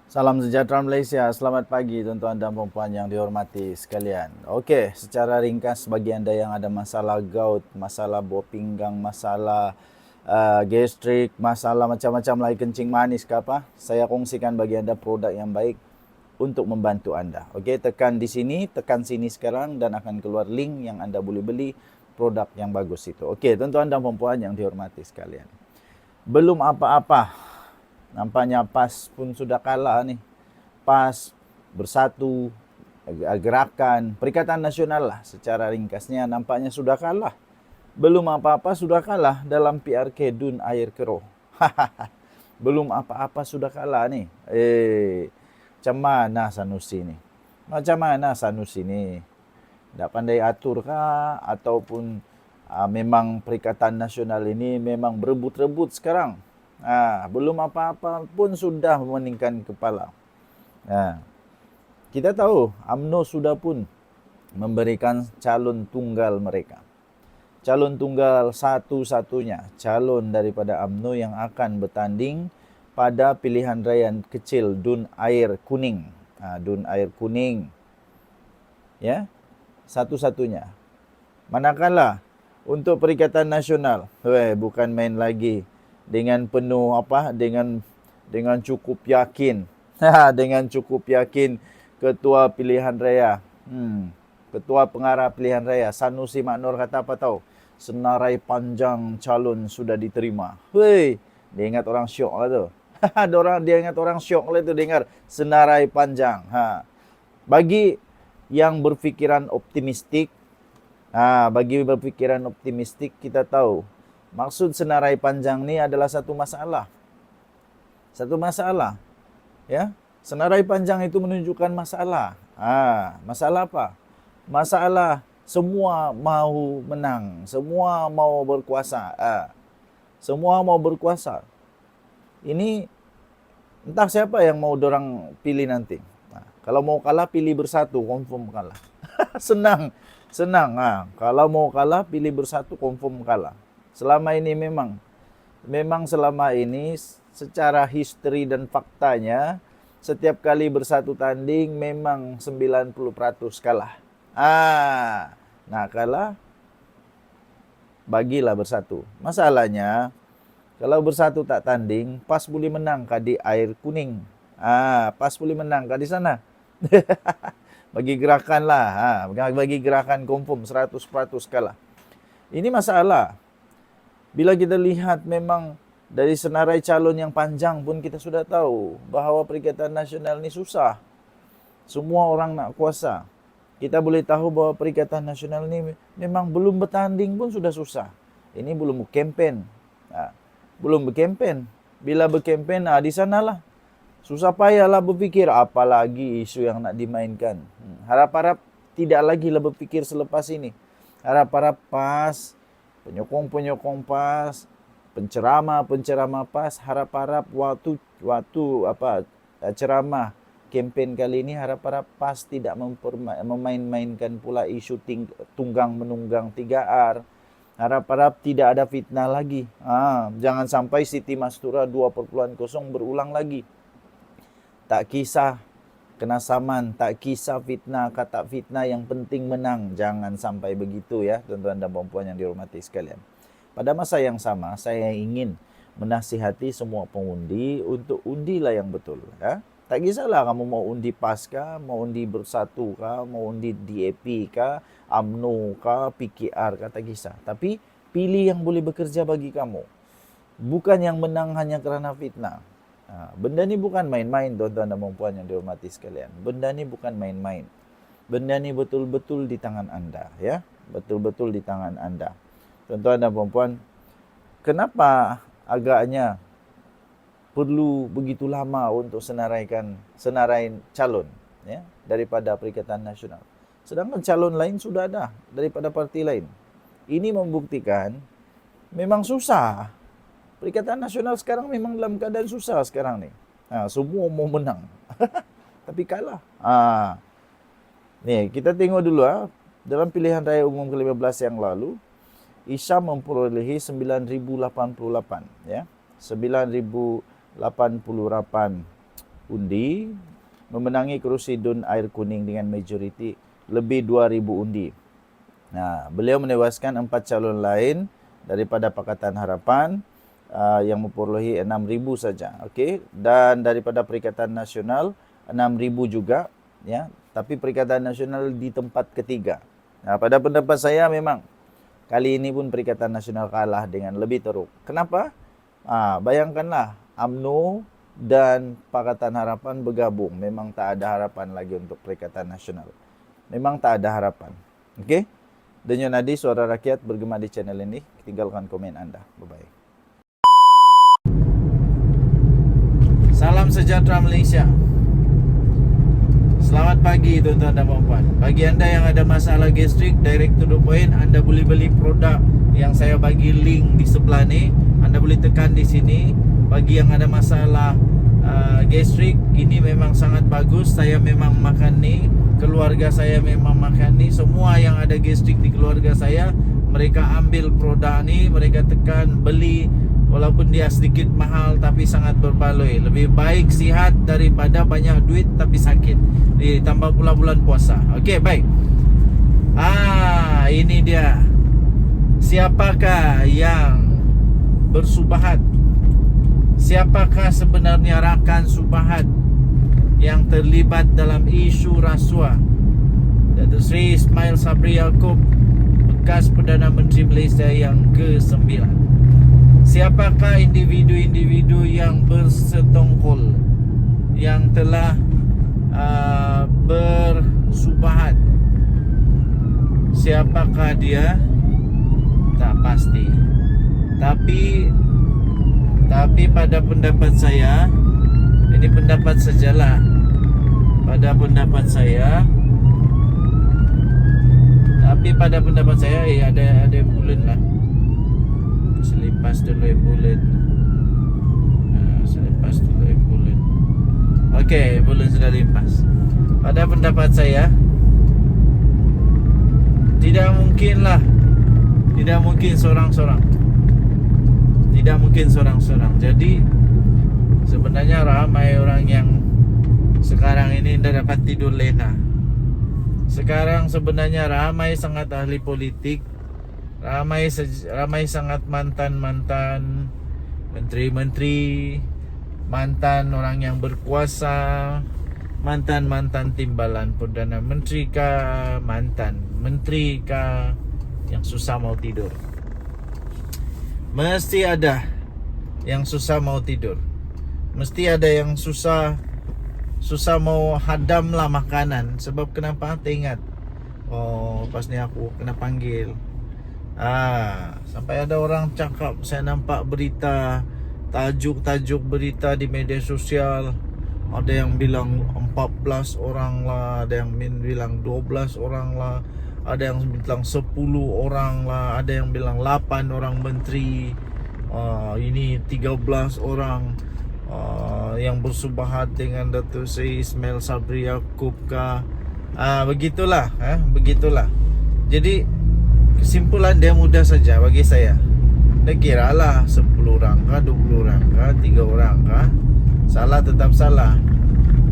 Salam sejahtera Malaysia, selamat pagi tuan-tuan dan puan yang dihormati sekalian. Okey, secara ringkas bagi anda yang ada masalah gout, masalah buah pinggang, masalah gastrik, masalah macam-macam lagi kencing manis ke apa, saya kongsikan bagi anda produk yang baik untuk membantu anda. Okey, tekan di sini, tekan sini sekarang dan akan keluar link yang anda boleh beli produk yang bagus itu. Okey, tuan-tuan dan puan yang dihormati sekalian. Belum apa-apa, nampaknya PAS pun sudah kalah nih. PAS, Bersatu, Gerakan, Perikatan Nasional lah secara ringkasnya nampaknya sudah kalah. Belum apa-apa sudah kalah dalam PRK Dun Air Keroh. Belum apa-apa sudah kalah nih. Macam mana Sanusi ni? Macam mana Sanusi ni? Tak pandai atur kah? Ataupun memang Perikatan Nasional ini memang berebut-rebut sekarang? Belum apa-apa pun sudah memeningkan kepala. Kita tahu UMNO sudah pun memberikan calon tunggal mereka. Calon tunggal satu-satunya calon daripada UMNO yang akan bertanding pada pilihan raya kecil Dun Air Kuning. Dun Air Kuning. Ya, satu-satunya. Manakala untuk Perikatan Nasional, bukan main lagi dengan penuh dengan cukup yakin. Dengan cukup yakin ketua pilihan raya. Ketua pengarah pilihan raya Sanusi Maknor kata apa tahu? Senarai panjang calon sudah diterima. Dia ingat orang syok lah tu. Dia ingat orang syok lah tu dengar senarai panjang. Bagi yang berfikiran optimistik, kita tahu maksud senarai panjang ni adalah satu masalah. Satu masalah. Ya, senarai panjang itu menunjukkan masalah. Masalah apa? Masalah semua mau menang, semua mau berkuasa. Semua mau berkuasa. Ini entah siapa yang mau dorang pilih nanti. Kalau mau kalah pilih Bersatu, confirm kalah. Senang. Kalau mau kalah pilih Bersatu, confirm kalah. Selama ini memang selama ini secara history dan faktanya setiap kali Bersatu tanding memang 90% kalah. Kalah bagilah Bersatu. Masalahnya kalau Bersatu tak tanding, PAS boleh menang di Air Kuning. PAS boleh menang di sana. Bagi Gerakan lah. Bagi Gerakan confirm 100% kalah. Ini masalah. Bila kita lihat memang dari senarai calon yang panjang pun kita sudah tahu bahawa Perikatan Nasional ni susah. Semua orang nak kuasa. Kita boleh tahu bahawa Perikatan Nasional ni memang belum bertanding pun sudah susah. Ini belum berkempen. Belum berkempen. Bila berkempen, di sanalah. Susah payahlah berfikir apalagi isu yang nak dimainkan. Harap-harap tidak lagi lah berfikir selepas ini. Harap-harap PAS, penyokong-penyokong PAS, penceramah-penceramah PAS, harap-harap waktu ceramah kempen kali ini harap-harap PAS tidak memain-mainkan pula isu tunggang menunggang 3R. Harap-harap tidak ada fitnah lagi. Jangan sampai Siti Mastura 2.0 berulang lagi. Tak kisah kena saman, tak kisah fitnah, kata fitnah, yang penting menang. Jangan sampai begitu ya, tuan-tuan dan puan-puan yang dihormati sekalian. Pada masa yang sama, saya ingin menasihati semua pengundi untuk undilah yang betul. Ya? Tak kisahlah kamu mau undi PAS kah, mau undi Bersatu kah, mau undi DAP kah, UMNO kah, PKR kah, tak kisah. Tapi pilih yang boleh bekerja bagi kamu. Bukan yang menang hanya kerana fitnah. Benda ni bukan main-main, tuan-tuan dan puan yang dihormati sekalian. Benda ni bukan main-main. Benda ni betul-betul di tangan anda, ya. Betul-betul di tangan anda. Tuan-tuan dan puan, kenapa agaknya perlu begitu lama untuk senarai calon, ya, daripada Perikatan Nasional. Sedangkan calon lain sudah ada daripada parti lain. Ini membuktikan memang susah. Perikatan Nasional sekarang memang dalam keadaan susah sekarang ni. Semua mau menang. Tapi kalah. Ni, kita tengok dulu dalam pilihan raya umum ke-15 yang lalu, Isyam memperolehi 9,088, ya. 9,088 undi, memenangi Krusidun Air Kuning dengan majoriti lebih 2.000 undi. Nah, beliau menewaskan 4 calon lain daripada Pakatan Harapan yang memperolehi 6.000 saja. Okey, dan daripada Perikatan Nasional 6.000 juga, ya. Tapi Perikatan Nasional di tempat ketiga. Nah, pada pendapat saya memang kali ini pun Perikatan Nasional kalah dengan lebih teruk. Kenapa? Bayangkanlah UMNO dan Pakatan Harapan bergabung. Memang tak ada harapan lagi untuk Perikatan Nasional. Memang tak ada harapan. Okey? Denyo Nadi, Suara Rakyat, bergema di channel ini. Tinggalkan komen anda. Bye-bye. Salam sejahtera Malaysia. Selamat pagi tuan-tuan dan puan-puan. Bagi anda yang ada masalah gastrik, direct to the point, anda boleh beli produk yang saya bagi link di sebelah ni. Anda boleh tekan di sini. Bagi yang ada masalah gastrik, ini memang sangat bagus. Saya memang makan ni, keluarga saya memang makan ni. Semua yang ada gastrik di keluarga saya, mereka ambil produk ni, mereka tekan, beli. Walaupun dia sedikit mahal tapi sangat berbaloi. Lebih baik sihat daripada banyak duit tapi sakit. Ditambah pula bulan puasa. Okey, baik. Ini dia. Siapakah yang bersubahat? Siapakah sebenarnya rakan Subahat yang terlibat dalam isu rasuah? Datuk Seri Ismail Sabri Yaakob, bekas Perdana Menteri Malaysia yang ke-9. Siapakah individu-individu yang bersetongkol, yang telah bersubahat? Siapakah dia? Tak pasti. Tapi pada pendapat saya, ini pendapat sajalah. Pada pendapat saya, ada yang bulan lah. Selepas dulu yang bulan. Okey, bulan sudah limpas. Pada pendapat saya, tidak mungkin seorang-seorang. Jadi sebenarnya ramai orang yang sekarang ini tidak dapat tidur lena. Sekarang sebenarnya ramai sangat ahli politik, ramai sangat mantan menteri-menteri, mantan orang yang berkuasa, mantan timbalan Perdana Menteri kah, mantan menteri kah, yang susah mau tidur. Mesti ada yang susah mau tidur. Mesti ada yang susah mau hadam lah makanan. Sebab kenapa? Teringat, pas ni aku kena panggil. Sampai ada orang cakap, saya nampak berita, tajuk berita di media sosial. Ada yang bilang 14 orang lah, ada yang bilang 12 orang lah, ada yang bilang 10 orang lah, ada yang bilang 8 orang menteri. Ini 13 orang yang bersubahat dengan Datuk Seri Ismail Sabri Yaakob kah. Begitulah. Jadi kesimpulan dia mudah saja bagi saya. Dia kira lah 10 orang kah, 20 orang kah, 3 orang kah, salah tetap salah.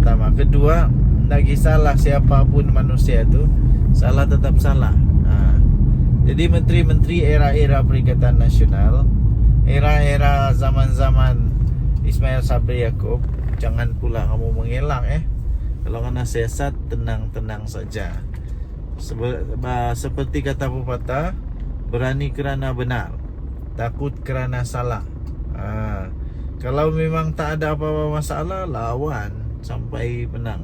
Pertama. Kedua, tak kisahlah siapapun manusia itu, salah tetap salah. Jadi menteri-menteri era-era Perikatan Nasional, era-era zaman-zaman Ismail Sabri Yaakob, jangan pula kamu mengelak. Kalau kena siasat, tenang-tenang saja. Seperti kata pepatah, berani kerana benar, takut kerana salah. Kalau memang tak ada apa-apa masalah, lawan sampai menang.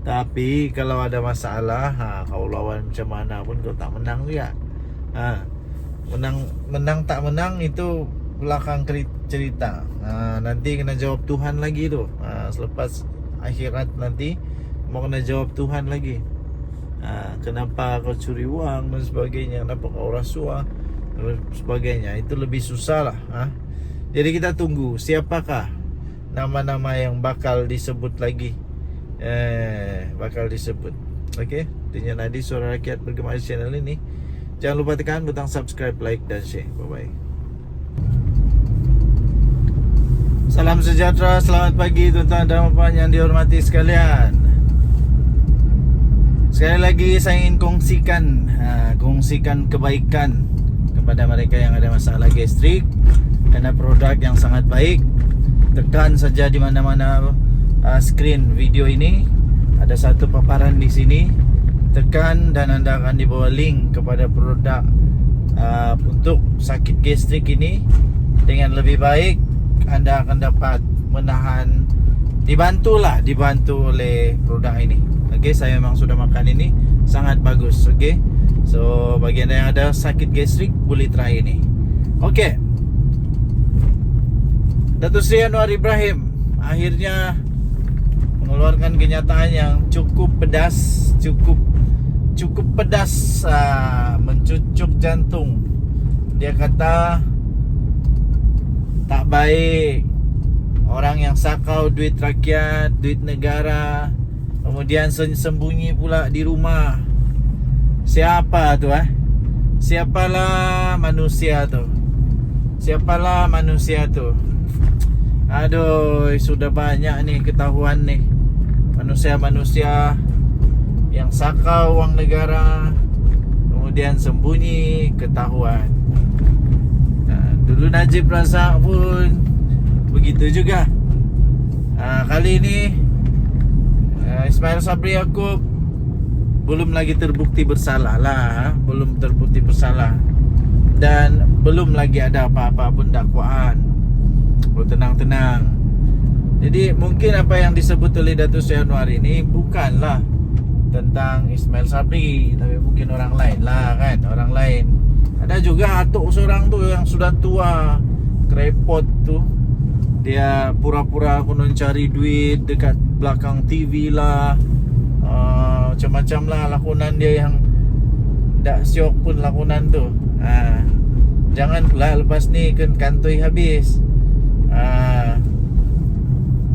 Tapi kalau ada masalah, kau lawan macam mana pun kau tak menang juga. Menang tak menang itu belakang cerita. Nanti kena jawab Tuhan lagi tu. Selepas akhirat nanti mau kena jawab Tuhan lagi. Kenapa kau curi uang dan sebagainya, kenapa kau rasuah dan sebagainya. Itu lebih susah lah. Jadi kita tunggu siapakah nama-nama yang bakal disebut lagi. Bakal disebut. Okey, Denyo Nadi, Suara Rakyat, bergema di channel ini. Jangan lupa tekan butang subscribe, like dan share. Bye bye. Salam sejahtera, selamat pagi tuan-tuan dan puan yang dihormati sekalian. Sekali lagi saya ingin kongsikan kebaikan kepada mereka yang ada masalah gastrik. Ada produk yang sangat baik. Tekan saja di mana-mana screen video ini, ada satu paparan di sini. Tekan dan anda akan dibawa link kepada produk untuk sakit gastrik ini. Dengan lebih baik anda akan dapat menahan, dibantu oleh produk ini. Okey, saya memang sudah makan ini, sangat bagus. Okey, so bagi anda yang ada sakit gastrik boleh try ini. Okey, Datuk Seri Anwar Ibrahim akhirnya mengeluarkan kenyataan yang cukup pedas, mencucuk jantung. Dia kata tak baik orang yang sakau duit rakyat, duit negara, kemudian sembunyi pula di rumah. Siapa tu Siapalah manusia tu? Aduh, sudah banyak nih ketahuan nih manusia-manusia yang sakau wang negara, kemudian sembunyi, ketahuan. Dulu Najib Razak pun begitu juga. Kali ini Ismail Sabri Yaakob belum lagi terbukti bersalah dan belum lagi ada apa-apa pun dakwaan. Tenang. Jadi mungkin apa yang disebut oleh Datuk Seri Anwar ini bukanlah tentang Ismail Sabri, tapi mungkin orang lain lah kan, orang lain. Ada juga atuk seorang tu yang sudah tua, krepot tu. Dia pura-pura konon cari duit dekat belakang TV lah, macam-macam lah lakonan dia yang tak syok pun lakonan tu. Jangan pula lepas ni kantoi habis.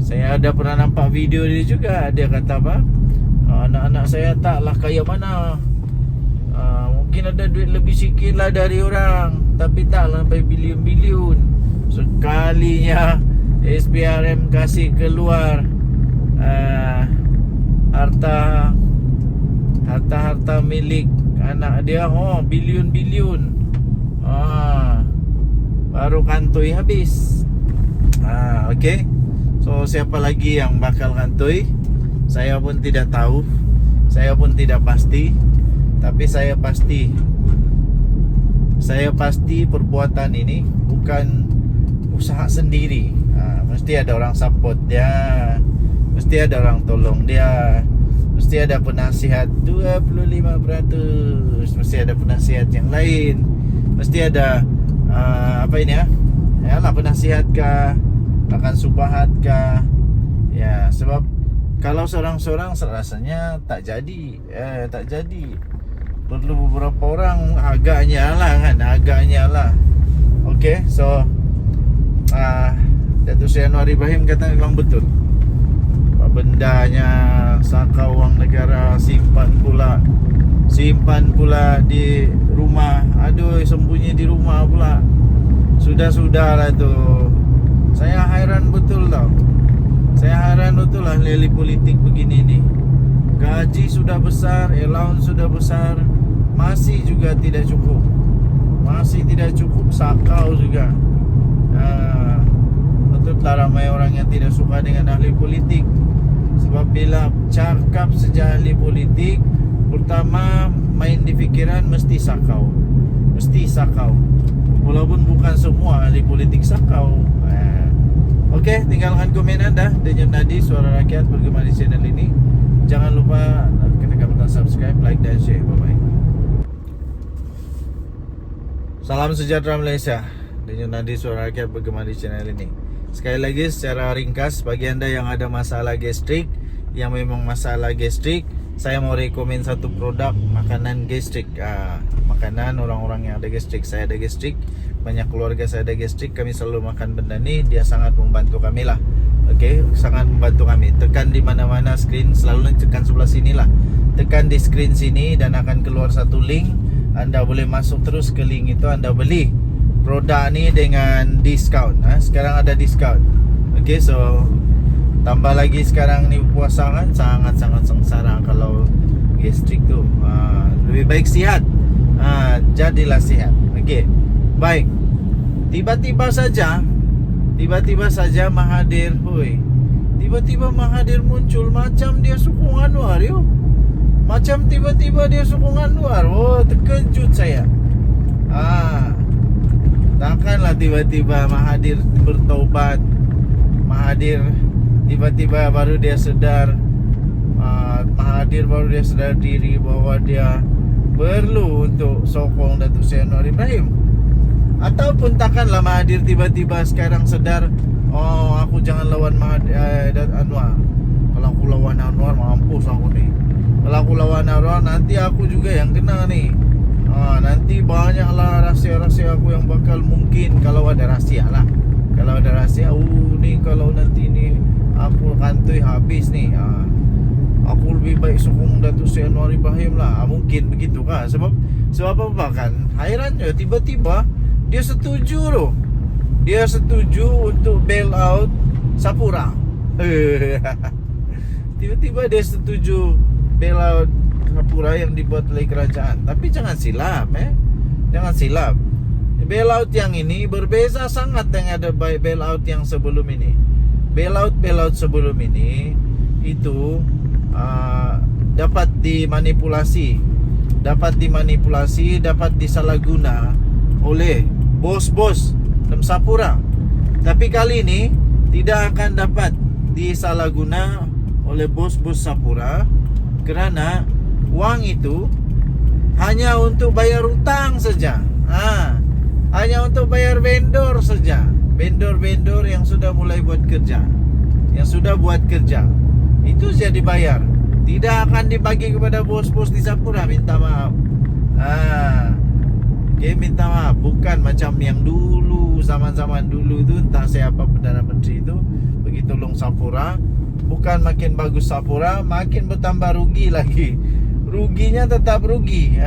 Saya ada pernah nampak video dia juga. Dia kata apa, anak-anak saya taklah kaya mana, mungkin ada duit lebih sikit lah dari orang, tapi taklah sampai bilion-bilion. Sekalinya SPRM kasih keluar harta milik anak dia, bilion-bilion, baru kantoi habis. Okay. So siapa lagi yang bakal kantoi, saya pun tidak tahu, saya pun tidak pasti. Tapi saya pasti perbuatan ini bukan usaha sendiri. Mesti ada orang support dia, mesti ada orang tolong dia, mesti ada penasihat 25%, mesti ada penasihat yang lain, mesti ada penasihat kah, akan subahat kah. Ya, sebab kalau seorang-seorang rasanya tak jadi. Perlu beberapa orang agaknya lah. Okay, so Datuk Seri Anwar Ibrahim kata memang betul. Bendanya sakau wang negara, simpan pula di rumah. Aduh, sembunyi di rumah pula. Sudah-sudahlah tu. Saya heran betul lah ahli politik begini ni. Gaji sudah besar, allowance sudah besar, masih juga tidak cukup. Sakau juga. Betullah ramai orang yang tidak suka dengan ahli politik. Sebab bila cakap sejak ahli politik, pertama main di fikiran mesti sakau. Walaupun bukan semua ahli politik sakau. Okey, tinggalkan komen anda. Denyut Nadi, Suara Rakyat bergema di channel ini. Jangan lupa tekan butang subscribe, like dan share. Bye-bye. Salam sejahtera Malaysia. Denyut Nadi, Suara Rakyat bergema di channel ini. Sekali lagi secara ringkas, bagi anda yang ada masalah gastrik, yang memang masalah gastrik, saya mau rekomen satu produk makanan gastrik. Makanan orang-orang yang ada gastrik. Saya ada gastrik, banyak keluarga saya ada gastrik. Kami selalu makan benda ni. Dia sangat membantu kami lah. Okay, sangat membantu kami. Tekan di mana-mana screen, selalu tekan sebelah sini lah. Tekan di screen sini dan akan keluar satu link. Anda boleh masuk terus ke link itu, anda beli produk ni dengan diskaun. Sekarang ada diskaun. Oke, so tambah lagi sekarang nih puasa kan sangat-sangat sengsara kalau gastrik tuh. Lebih baik sihat. Jadilah sihat. Oke. Baik. Tiba-tiba saja Mahathir, tiba-tiba Mahathir muncul macam dia sokong Anwar, yo. Macam tiba-tiba dia sokong Anwar. Oh, terkejut saya. Takkanlah tiba-tiba Mahathir bertaubat. Mahathir tiba-tiba baru dia sedar. Mahathir baru dia sedar diri bahwa dia perlu untuk sokong Datuk Seri Anwar Ibrahim. Ataupun takkanlah Mahathir tiba-tiba sekarang sedar, oh aku jangan lawan Anwar. Kalau aku lawan Anwar mampus aku nih. Kalau aku lawan Anwar nanti aku juga yang kena nih. Nanti banyaklah rahsia-rahsia aku yang bakal mungkin, kalau ada rahsia lah. Kalau ada rahsia, nih kalau nanti nih aku kantoi habis nih. Aku lebih baik sokong Datuk Seri Anwar Ibrahim lah. Mungkin begitu kan? Sebab apa kan? Hairannya tiba-tiba dia setuju loh. Dia setuju untuk bail out Sapura. Tiba-tiba dia setuju bail out Sapura yang dibuat oleh kerajaan. Tapi jangan silap, jangan silap. Bail out yang ini berbeza sangat dengan ada bail out yang sebelum ini. Bail out sebelum ini itu dapat dimanipulasi, dapat disalahguna oleh bos-bos dalam Sapura. Tapi kali ini tidak akan dapat disalahguna oleh bos-bos Sapura, kerana uang itu hanya untuk bayar hutang saja. Hanya untuk bayar vendor saja. Vendor-vendor yang sudah mulai buat kerja, itu saja dibayar. Tidak akan dibagi kepada bos-bos di Sapura. Minta maaf. Minta maaf. Bukan macam yang dulu, zaman-zaman dulu itu, entah siapa Perdana Menteri itu pergi tolong Sapura. Bukan makin bagus Sapura, makin bertambah rugi lagi. Ruginya tetap rugi.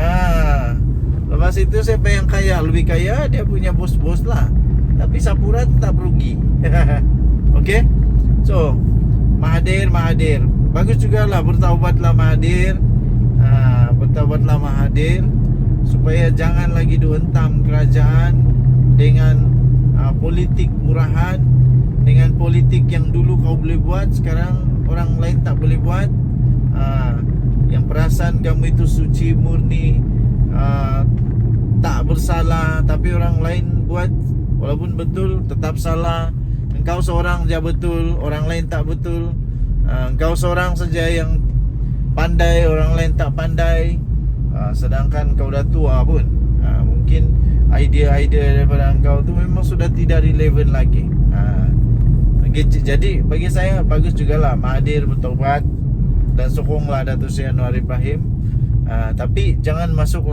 Lepas itu siapa yang kaya, lebih kaya, dia punya bos-bos lah. Tapi Sapura tetap rugi. Oke? So, Mahathir bagus juga lah, bertaubatlah Mahathir. Bertaubatlah Mahathir, supaya jangan lagi dihentam kerajaan dengan politik murahan, dengan politik yang dulu kau boleh buat, sekarang orang lain tak boleh buat. Yang perasaan kamu itu suci, murni, tak bersalah, tapi orang lain buat, walaupun betul tetap salah. Engkau seorang saja betul, orang lain tak betul. Engkau seorang saja yang pandai, orang lain tak pandai. Sedangkan kau dah tua pun, mungkin idea-idea daripada engkau tu memang sudah tidak relevan lagi. Jadi bagi saya bagus jugalah Mahathir bertaubat dan sokonglah Datuk Seri Anwar Ibrahim. Tapi jangan masuk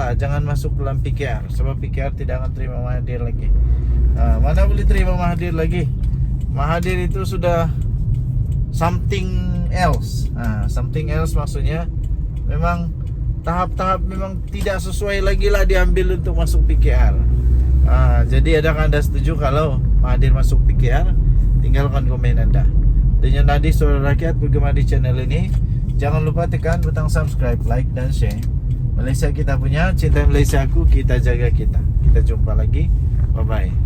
dalam PKR, sebab PKR tidak akan terima Mahathir lagi. Mana boleh terima Mahathir lagi? Mahathir itu sudah something else. Something else maksudnya memang tahap-tahap memang tidak sesuai lagi lah diambil untuk masuk PKR. Jadi adakah anda setuju kalau Mahathir masuk PKR? Tinggalkan komen anda. Dan Nadi Suara Rakyat bergema di channel ini. Jangan lupa tekan butang subscribe, like dan share. Malaysia kita punya, cinta Malaysia aku, kita jaga kita. Kita jumpa lagi. Bye bye.